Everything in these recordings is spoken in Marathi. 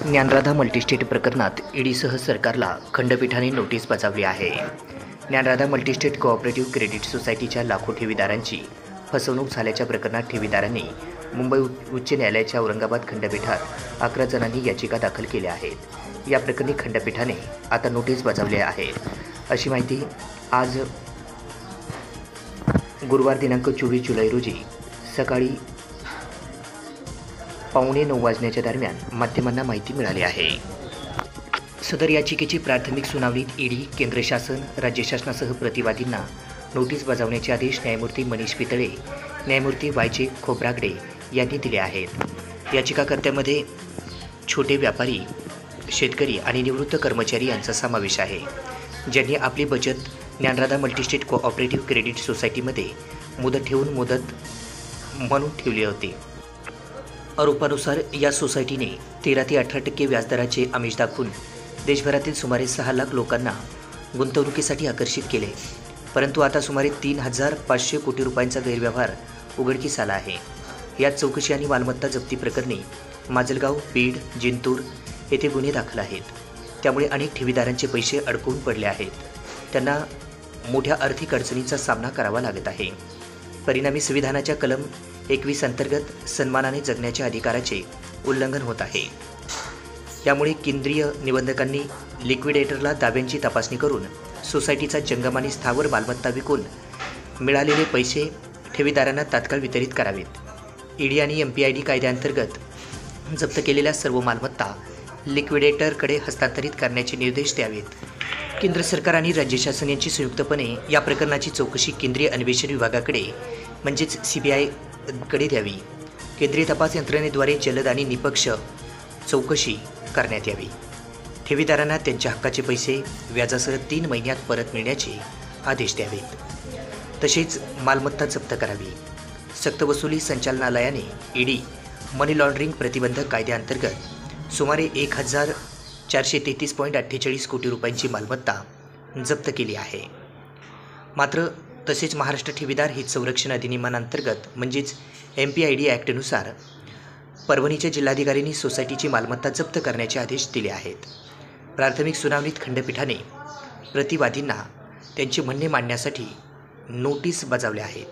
ज्ञानराधा मल्टीस्टेट प्रकरणात ईडीसह सरकारला खंडपीठाने नोटीस बजावली आहे। ज्ञानराधा मल्टीस्टेट कोऑपरेटिव्ह क्रेडिट सोसायटीच्या लाखो ठेवीदारांची फसवणूक झाल्याच्या प्रकरणात ठेवीदारांनी मुंबई उच्च न्यायालयाच्या औरंगाबाद खंडपीठात 11 जणांनी याचिका दाखल केल्या आहेत। या प्रकरणी खंडपीठाने आता नोटीस बजावली आहे, अशी माहिती आज गुरुवार दिनांक 24 जुलै रोजी सकाळी 8:45 वाजण्याच्या दरम्यान माध्यमांना माहिती मिळाली आहे। सदर याचिकेची प्राथमिक सुनावणीत ईडी, केंद्र शासन, राज्य शासनासह प्रतिवादींना नोटीस बजावण्याचे आदेश न्यायमूर्ती मनीष पितळे, न्यायमूर्ती वाय.जे. खोब्रागडे यांनी दिले आहेत। याचिकाकर्त्यांमध्ये छोटे व्यापारी, शेतकरी आणि निवृत्त कर्मचारी यांचा समावेश आहे, ज्यांनी आपली बचत ज्ञानराधा मल्टीस्टेट कोऑपरेटिव्ह क्रेडिट सोसायटीमध्ये मुदत ठेवून मुदत म्हणून ठेवली होती। आरोपानुसार या सोसायटीने 13 ते 18% व्याजदराचे आमिष दाखवून देशभरातील सुमारे 6 लाख लोकांना गुंतवणुकीसाठी आकर्षित केले, परंतु आता सुमारे 3,500 कोटी रुपयांचा गैरव्यवहार उघडकीस आला आहे। यात चौकशी आणि मालमत्ता जप्ती प्रकरणी माजलगाव, बीड, जिंतूर येथे गुन्हे दाखल आहेत। त्यामुळे अनेक ठेवीदारांचे पैसे अडकून पडले आहेत। त्यांना मोठ्या आर्थिक अडचणींचा सामना करावा लागत आहे। परिणामी संविधानाच्या कलम 21 अंतर्गत सन्मानाने जगण्याच्या अधिकाराचे उल्लंघन होत आहे। यामुळे केंद्रीय निबंधकांनी लिक्विडेटरला दाव्यांची तपासणी करून सोसायटीचा जंगम आणि स्थावर मालमत्ता विकून मिळालेले पैसे ठेवीदारांना तात्काळ वितरित करावेत। ईडी आणि एमपीआयडी कायद्याअंतर्गत जप्त केलेल्या सर्व मालमत्ता लिक्विडेटरकडे हस्तांतरित करण्याचे निर्देश द्यावेत। केंद्र सरकार आणि राज्य शासन यांची संयुक्तपणे या प्रकरणाची चौकशी केंद्रीय अन्वेषण विभागाकडे म्हणजेच CBI कडे द्यावी। केंद्रीय तपास यंत्रणेद्वारे जलद आणि निष्पक्ष चौकशी करण्यात यावी। ठेवीदारांना त्यांच्या हक्काचे पैसे व्याजासह 3 महिन्यात परत मिळण्याचे आदेश द्यावेत। तसेच मालमत्ता जप्त करावी। सक्तवसुली संचालनालयाने ईडी मनी लॉन्ड्रिंग प्रतिबंधक कायद्याअंतर्गत सुमारे 1,433.48 कोटी रुपयांची मालमत्ता जप्त केली आहे। मात्र तसेच महाराष्ट्र ठेवीदार हित संरक्षण अधिनियमांतर्गत म्हणजेच MPID ॲक्टनुसार परभणीच्या जिल्हाधिकाऱ्यांनी सोसायटीची मालमत्ता जप्त करण्याचे आदेश दिले आहेत। प्राथमिक सुनावणीत खंडपीठाने प्रतिवादींना त्यांचे म्हणणे मांडण्यासाठी नोटीस बजावले आहेत।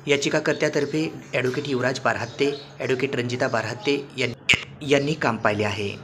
याचिकाकर्त्यातर्फे ॲडव्होकेट युवराज बारहत्ते, ॲडव्होकेट रंजिता बारहत्ते यांनी काम पाहिले आहे।